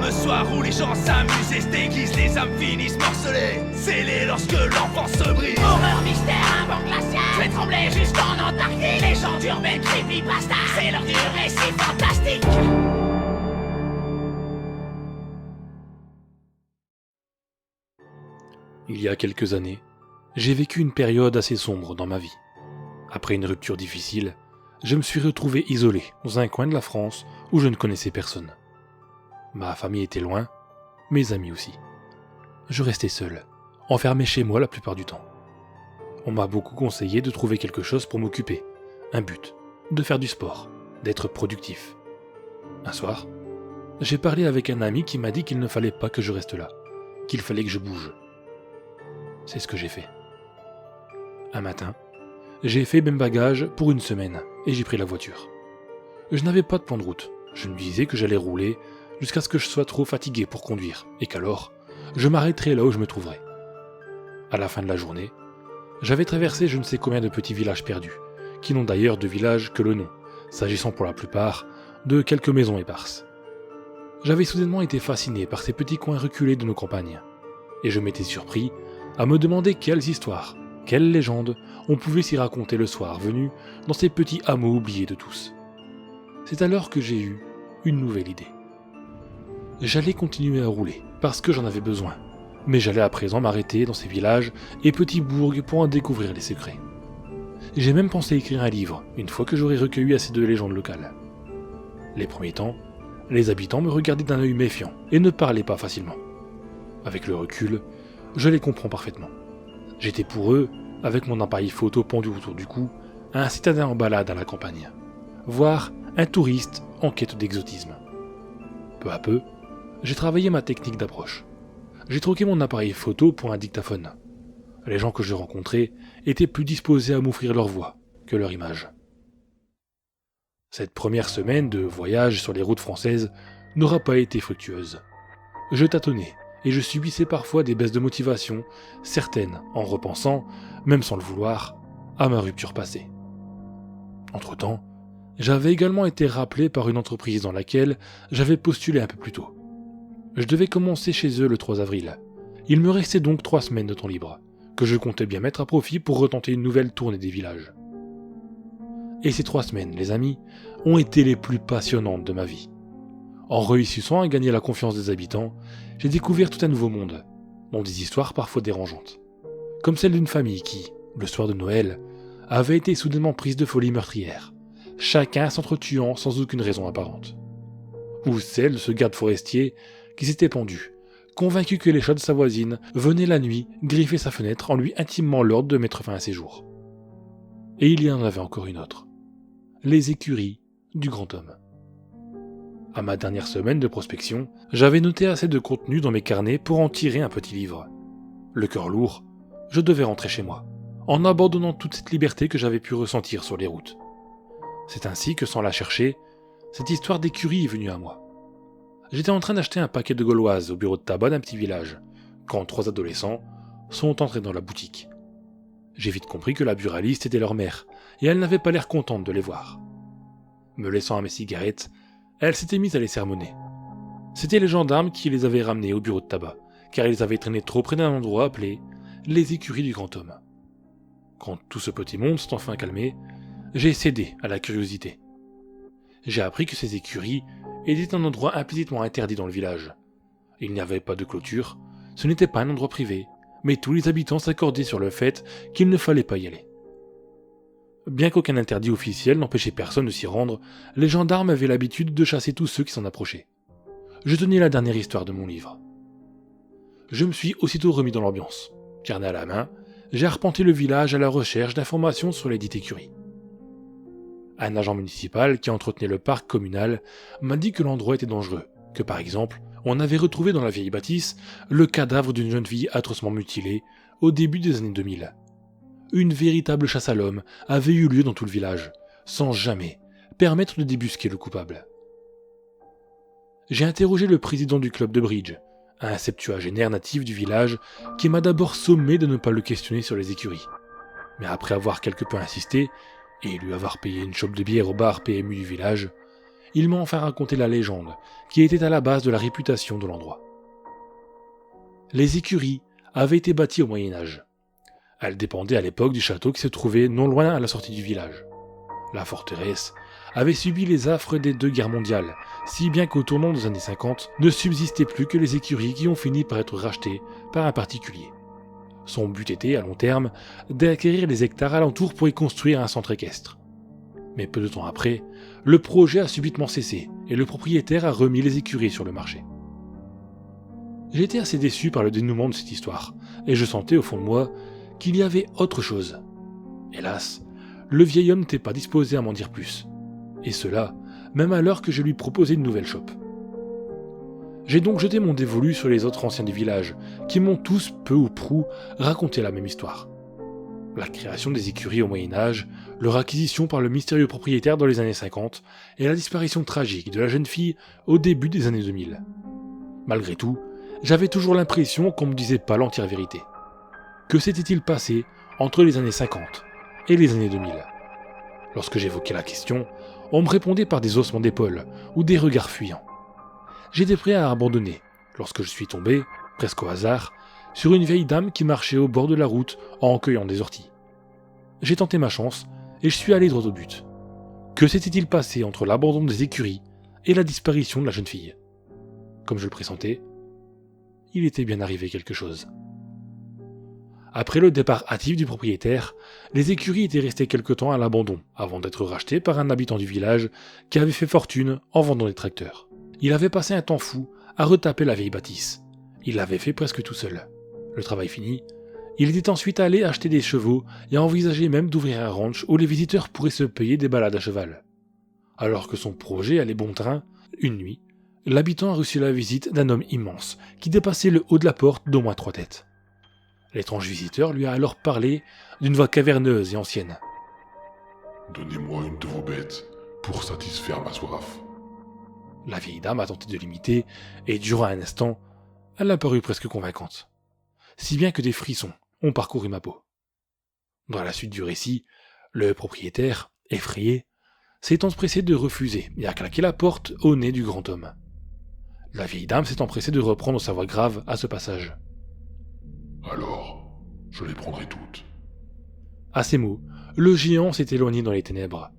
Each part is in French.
énorme soir où les gens s'amusent et se déguisent, les âmes finissent morcelées, scellées lorsque l'enfance se brise. Horreur, mystère, un vent glacial, je vais trembler jusqu'en Antarctique. Légende urbaine, creepypasta, c'est l'heure du récit fantastique. Il y a quelques années, j'ai vécu une période assez sombre dans ma vie. Après une rupture difficile, je me suis retrouvé isolé dans un coin de la France où je ne connaissais personne. Ma famille était loin, mes amis aussi. Je restais seul, enfermé chez moi la plupart du temps. On m'a beaucoup conseillé de trouver quelque chose pour m'occuper, un but, de faire du sport, d'être productif. Un soir, j'ai parlé avec un ami qui m'a dit qu'il ne fallait pas que je reste là, qu'il fallait que je bouge. C'est ce que j'ai fait. Un matin, j'ai fait mes bagages pour une semaine et j'ai pris la voiture. Je n'avais pas de plan de route, je me disais que j'allais rouler jusqu'à ce que je sois trop fatigué pour conduire et qu'alors, je m'arrêterais là où je me trouverais. À la fin de la journée, j'avais traversé je ne sais combien de petits villages perdus, qui n'ont d'ailleurs de village que le nom, s'agissant pour la plupart de quelques maisons éparses. J'avais soudainement été fasciné par ces petits coins reculés de nos campagnes, et je m'étais surpris à me demander quelles histoires, quelles légendes on pouvait s'y raconter le soir venu dans ces petits hameaux oubliés de tous. C'est alors que j'ai eu une nouvelle idée. J'allais continuer à rouler, parce que j'en avais besoin, mais j'allais à présent m'arrêter dans ces villages et petits bourgs pour en découvrir les secrets. J'ai même pensé écrire un livre, une fois que j'aurais recueilli assez de légendes locales. Les premiers temps, les habitants me regardaient d'un œil méfiant et ne parlaient pas facilement. Avec le recul, je les comprends parfaitement. J'étais pour eux, avec mon appareil photo pendu autour du cou, un citadin en balade à la campagne, voire un touriste en quête d'exotisme. Peu à peu, j'ai travaillé ma technique d'approche. J'ai troqué mon appareil photo pour un dictaphone. Les gens que je rencontrais étaient plus disposés à m'offrir leur voix que leur image. Cette première semaine de voyage sur les routes françaises n'aura pas été fructueuse. Je tâtonnais, et je subissais parfois des baisses de motivation, certaines en repensant, même sans le vouloir, à ma rupture passée. Entre-temps, j'avais également été rappelé par une entreprise dans laquelle j'avais postulé un peu plus tôt. Je devais commencer chez eux le 3 avril. Il me restait donc 3 semaines de temps libre, que je comptais bien mettre à profit pour retenter une nouvelle tournée des villages. Et ces 3 semaines, les amis, ont été les plus passionnantes de ma vie. En réussissant à gagner la confiance des habitants, j'ai découvert tout un nouveau monde, dont des histoires parfois dérangeantes. Comme celle d'une famille qui, le soir de Noël, avait été soudainement prise de folie meurtrière, chacun s'entretuant sans aucune raison apparente. Ou celle de ce garde forestier qui s'était pendu, convaincu que les chats de sa voisine venaient la nuit griffer sa fenêtre en lui intimant l'ordre de mettre fin à ses jours. Et il y en avait encore une autre. Les écuries du grand homme. À ma dernière semaine de prospection, j'avais noté assez de contenu dans mes carnets pour en tirer un petit livre. Le cœur lourd, je devais rentrer chez moi, en abandonnant toute cette liberté que j'avais pu ressentir sur les routes. C'est ainsi que, sans la chercher, cette histoire d'écurie est venue à moi. J'étais en train d'acheter un paquet de gauloises au bureau de tabac d'un petit village, quand 3 adolescents sont entrés dans la boutique. J'ai vite compris que la buraliste était leur mère, et elle n'avait pas l'air contente de les voir. Me laissant à mes cigarettes, elle s'était mise à les sermonner. C'étaient les gendarmes qui les avaient ramenés au bureau de tabac, car ils avaient traîné trop près d'un endroit appelé les écuries du grand homme. Quand tout ce petit monde s'est enfin calmé, j'ai cédé à la curiosité. J'ai appris que ces écuries étaient un endroit implicitement interdit dans le village. Il n'y avait pas de clôture, ce n'était pas un endroit privé, mais tous les habitants s'accordaient sur le fait qu'il ne fallait pas y aller. Bien qu'aucun interdit officiel n'empêchait personne de s'y rendre, les gendarmes avaient l'habitude de chasser tous ceux qui s'en approchaient. Je tenais la dernière histoire de mon livre. Je me suis aussitôt remis dans l'ambiance. Carnet à la main, j'ai arpenté le village à la recherche d'informations sur les dites écuries. Un agent municipal qui entretenait le parc communal m'a dit que l'endroit était dangereux, que par exemple, on avait retrouvé dans la vieille bâtisse le cadavre d'une jeune fille atrocement mutilée au début des années 2000. Une véritable chasse à l'homme avait eu lieu dans tout le village, sans jamais permettre de débusquer le coupable. J'ai interrogé le président du club de bridge, un septuagénaire natif du village qui m'a d'abord sommé de ne pas le questionner sur les écuries. Mais après avoir quelque peu insisté, et lui avoir payé une chope de bière au bar PMU du village, il m'a enfin raconté la légende qui était à la base de la réputation de l'endroit. Les écuries avaient été bâties au Moyen-Âge. Elles dépendaient à l'époque du château qui se trouvait non loin à la sortie du village. La forteresse avait subi les affres des 2 guerres mondiales, si bien qu'au tournant des années 50, ne subsistaient plus que les écuries qui ont fini par être rachetées par un particulier. Son but était, à long terme, d'acquérir les hectares alentours pour y construire un centre équestre. Mais peu de temps après, le projet a subitement cessé et le propriétaire a remis les écuries sur le marché. J'ai été assez déçu par le dénouement de cette histoire, et je sentais au fond de moi qu'il y avait autre chose. Hélas, le vieil homme n'était pas disposé à m'en dire plus, et cela, même alors que je lui proposais une nouvelle chope. J'ai donc jeté mon dévolu sur les autres anciens du village, qui m'ont tous, peu ou prou, raconté la même histoire. La création des écuries au Moyen-Âge, leur acquisition par le mystérieux propriétaire dans les années 50, et la disparition tragique de la jeune fille au début des années 2000. Malgré tout, j'avais toujours l'impression qu'on me disait pas l'entière vérité. Que s'était-il passé entre les années 50 et les années 2000 ? Lorsque j'évoquais la question, on me répondait par des haussements d'épaules ou des regards fuyants. J'étais prêt à abandonner lorsque je suis tombé, presque au hasard, sur une vieille dame qui marchait au bord de la route en cueillant des orties. J'ai tenté ma chance et je suis allé droit au but. Que s'était-il passé entre l'abandon des écuries et la disparition de la jeune fille ? Comme je le pressentais, il était bien arrivé quelque chose. Après le départ hâtif du propriétaire, les écuries étaient restées quelque temps à l'abandon avant d'être rachetées par un habitant du village qui avait fait fortune en vendant des tracteurs. Il avait passé un temps fou à retaper la vieille bâtisse. Il l'avait fait presque tout seul. Le travail fini, il était ensuite allé acheter des chevaux et envisageait même d'ouvrir un ranch où les visiteurs pourraient se payer des balades à cheval. Alors que son projet allait bon train, une nuit, l'habitant a reçu la visite d'un homme immense qui dépassait le haut de la porte d'au moins 3 têtes. L'étrange visiteur lui a alors parlé d'une voix caverneuse et ancienne. « Donnez-moi une de vos bêtes pour satisfaire ma soif. » La vieille dame a tenté de l'imiter, et durant un instant, elle a paru presque convaincante. Si bien que des frissons ont parcouru ma peau. Dans la suite du récit, le propriétaire, effrayé, s'est empressé de refuser et a claqué la porte au nez du grand homme. La vieille dame s'est empressée de reprendre sa voix grave à ce passage. « Alors, je les prendrai toutes. » À ces mots, le géant s'est éloigné dans les ténèbres.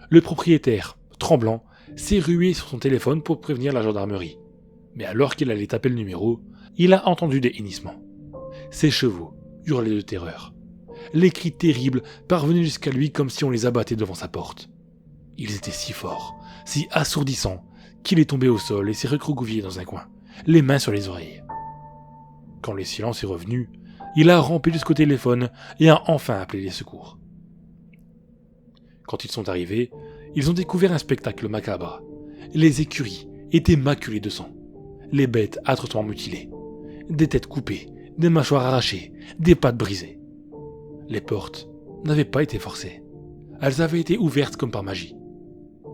Le propriétaire, tremblant, s'est rué sur son téléphone pour prévenir la gendarmerie. Mais alors qu'il allait taper le numéro, il a entendu des hennissements. Ses chevaux hurlaient de terreur. Les cris terribles parvenaient jusqu'à lui comme si on les abattait devant sa porte. Ils étaient si forts, si assourdissants, qu'il est tombé au sol et s'est recroquevillé dans un coin, les mains sur les oreilles. Quand le silence est revenu, il a rampé jusqu'au téléphone et a enfin appelé les secours. Quand ils sont arrivés, ils ont découvert un spectacle macabre. Les écuries étaient maculées de sang, les bêtes atrocement mutilées, des têtes coupées, des mâchoires arrachées, des pattes brisées. Les portes n'avaient pas été forcées. Elles avaient été ouvertes comme par magie.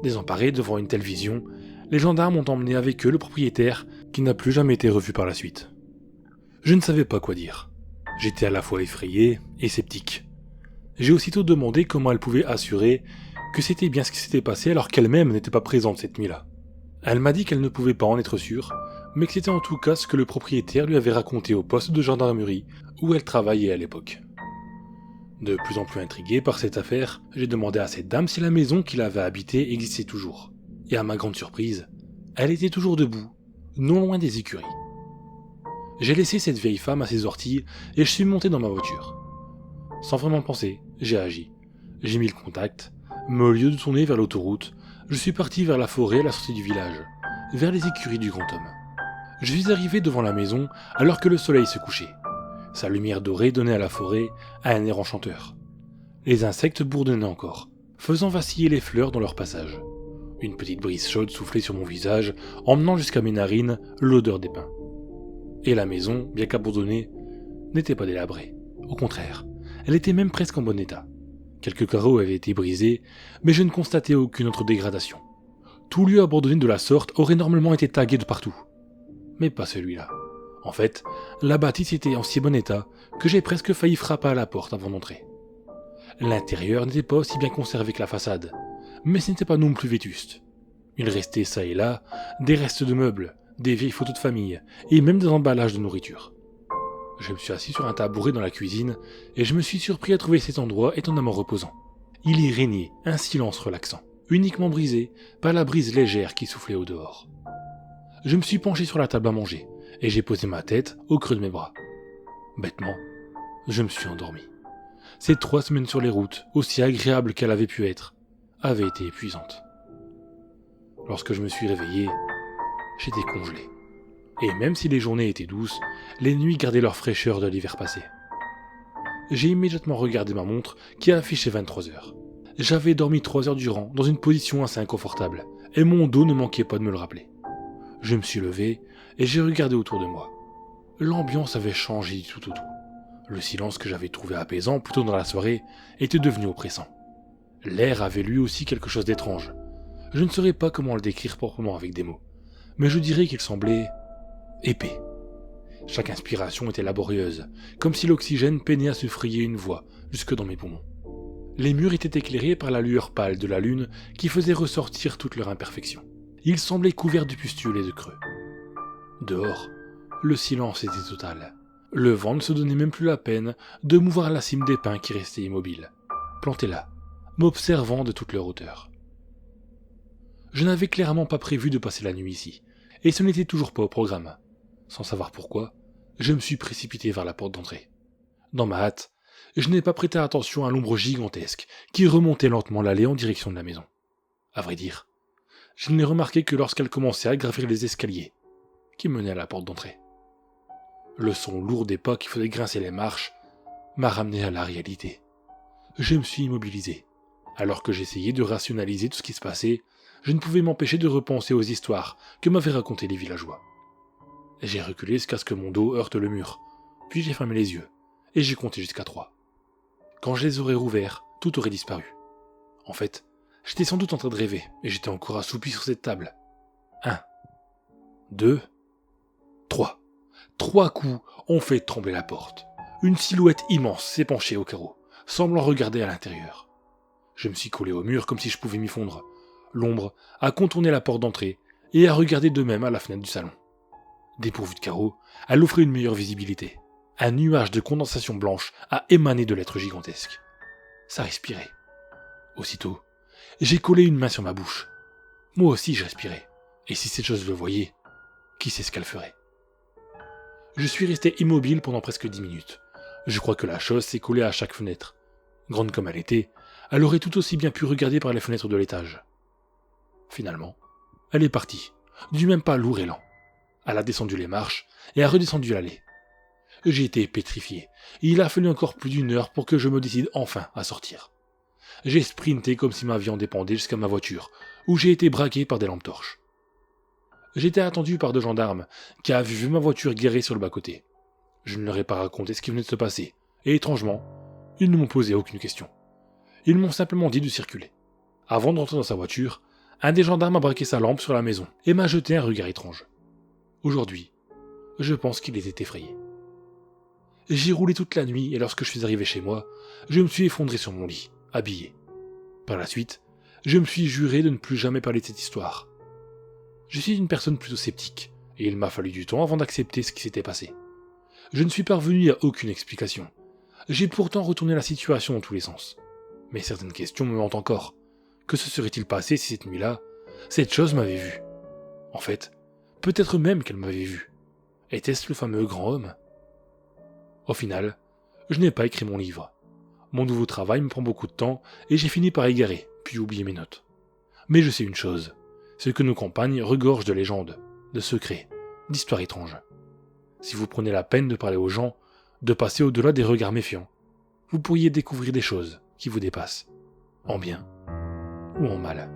Désemparés devant une telle vision, les gendarmes ont emmené avec eux le propriétaire qui n'a plus jamais été revu par la suite. Je ne savais pas quoi dire. J'étais à la fois effrayé et sceptique. J'ai aussitôt demandé comment elle pouvait assurer que c'était bien ce qui s'était passé alors qu'elle-même n'était pas présente cette nuit-là. Elle m'a dit qu'elle ne pouvait pas en être sûre, mais que c'était en tout cas ce que le propriétaire lui avait raconté au poste de gendarmerie où elle travaillait à l'époque. De plus en plus intrigué par cette affaire, j'ai demandé à cette dame si la maison qu'il avait habitée existait toujours. Et à ma grande surprise, elle était toujours debout, non loin des écuries. J'ai laissé cette vieille femme à ses orties et je suis monté dans ma voiture. Sans vraiment penser, j'ai agi. J'ai mis le contact, mais au lieu de tourner vers l'autoroute, je suis parti vers la forêt à la sortie du village, vers les écuries du grand homme. Je suis arrivé devant la maison alors que le soleil se couchait. Sa lumière dorée donnait à la forêt un air enchanteur. Les insectes bourdonnaient encore, faisant vaciller les fleurs dans leur passage. Une petite brise chaude soufflait sur mon visage, emmenant jusqu'à mes narines l'odeur des pins. Et la maison, bien qu'abandonnée, n'était pas délabrée. Au contraire, elle était même presque en bon état. Quelques carreaux avaient été brisés, mais je ne constatais aucune autre dégradation. Tout lieu abandonné de la sorte aurait normalement été tagué de partout. Mais pas celui-là. En fait, la bâtisse était en si bon état que j'ai presque failli frapper à la porte avant d'entrer. L'intérieur n'était pas aussi bien conservé que la façade, mais ce n'était pas non plus vétuste. Il restait ça et là des restes de meubles, des vieilles photos de famille, et même des emballages de nourriture. Je me suis assis sur un tabouret dans la cuisine, et je me suis surpris à trouver cet endroit étonnamment reposant. Il y régnait un silence relaxant, uniquement brisé par la brise légère qui soufflait au dehors. Je me suis penché sur la table à manger, et j'ai posé ma tête au creux de mes bras. Bêtement, je me suis endormi. Ces 3 semaines sur les routes, aussi agréables qu'elles avaient pu être, avaient été épuisantes. Lorsque je me suis réveillé, j'étais congelé. Et même si les journées étaient douces, les nuits gardaient leur fraîcheur de l'hiver passé. J'ai immédiatement regardé ma montre qui affichait 23 heures. J'avais dormi 3 heures durant, dans une position assez inconfortable, et mon dos ne manquait pas de me le rappeler. Je me suis levé, et j'ai regardé autour de moi. L'ambiance avait changé du tout au tout. Le silence que j'avais trouvé apaisant plus tôt dans la soirée était devenu oppressant. L'air avait lui aussi quelque chose d'étrange. Je ne saurais pas comment le décrire proprement avec des mots, mais je dirais qu'il semblait épais. Chaque inspiration était laborieuse, comme si l'oxygène peinait à se frayer une voie jusque dans mes poumons. Les murs étaient éclairés par la lueur pâle de la lune qui faisait ressortir toute leur imperfection. Ils semblaient couverts de pustules et de creux. Dehors, le silence était total. Le vent ne se donnait même plus la peine de mouvoir la cime des pins qui restaient immobiles, plantés là, m'observant de toute leur hauteur. Je n'avais clairement pas prévu de passer la nuit ici, et ce n'était toujours pas au programme. Sans savoir pourquoi, je me suis précipité vers la porte d'entrée. Dans ma hâte, je n'ai pas prêté attention à l'ombre gigantesque qui remontait lentement l'allée en direction de la maison. À vrai dire, je ne l'ai remarqué que lorsqu'elle commençait à gravir les escaliers qui menaient à la porte d'entrée. Le son lourd des pas qui faisait grincer les marches m'a ramené à la réalité. Je me suis immobilisé. Alors que j'essayais de rationaliser tout ce qui se passait, je ne pouvais m'empêcher de repenser aux histoires que m'avaient racontées les villageois. J'ai reculé jusqu'à ce que mon dos heurte le mur, puis j'ai fermé les yeux, et j'ai compté jusqu'à 3. Quand je les aurais rouverts, tout aurait disparu. En fait, j'étais sans doute en train de rêver, et j'étais encore assoupi sur cette table. 1, 2, 3. 3 coups ont fait trembler la porte. Une silhouette immense s'est penchée au carreau, semblant regarder à l'intérieur. Je me suis collé au mur comme si je pouvais m'y fondre. L'ombre a contourné la porte d'entrée et a regardé de même à la fenêtre du salon. Dépourvue de carreaux, elle offrait une meilleure visibilité. Un nuage de condensation blanche a émané de l'être gigantesque. Ça respirait. Aussitôt, j'ai collé une main sur ma bouche. Moi aussi je respirais. Et si cette chose le voyait, qui sait ce qu'elle ferait? Je suis resté immobile pendant presque 10 minutes. Je crois que la chose s'est collée à chaque fenêtre. Grande comme elle était, elle aurait tout aussi bien pu regarder par les fenêtres de l'étage. Finalement, elle est partie, du même pas lourd et lent. Elle a descendu les marches et a redescendu l'allée. J'ai été pétrifié. Il a fallu encore plus d'1 heure pour que je me décide enfin à sortir. J'ai sprinté comme si ma vie en dépendait jusqu'à ma voiture, où j'ai été braqué par des lampes torches. J'étais attendu par 2 gendarmes qui avaient vu ma voiture garée sur le bas-côté. Je ne leur ai pas raconté ce qui venait de se passer, et étrangement, ils ne m'ont posé aucune question. Ils m'ont simplement dit de circuler. Avant d'entrer dans sa voiture, un des gendarmes a braqué sa lampe sur la maison et m'a jeté un regard étrange. Aujourd'hui, je pense qu'il était effrayé. J'ai roulé toute la nuit et lorsque je suis arrivé chez moi, je me suis effondré sur mon lit, habillé. Par la suite, je me suis juré de ne plus jamais parler de cette histoire. Je suis une personne plutôt sceptique, et il m'a fallu du temps avant d'accepter ce qui s'était passé. Je ne suis parvenu à aucune explication. J'ai pourtant retourné la situation dans tous les sens. Mais certaines questions me hantent encore. Que se serait-il passé si cette nuit-là, cette chose m'avait vu? En fait, peut-être même qu'elle m'avait vu. Était-ce le fameux grand homme? Au final, je n'ai pas écrit mon livre. Mon nouveau travail me prend beaucoup de temps et j'ai fini par égarer, puis oublier mes notes. Mais je sais une chose, c'est que nos campagnes regorgent de légendes, de secrets, d'histoires étranges. Si vous prenez la peine de parler aux gens, de passer au-delà des regards méfiants, vous pourriez découvrir des choses qui vous dépassent, en bien ou en mal.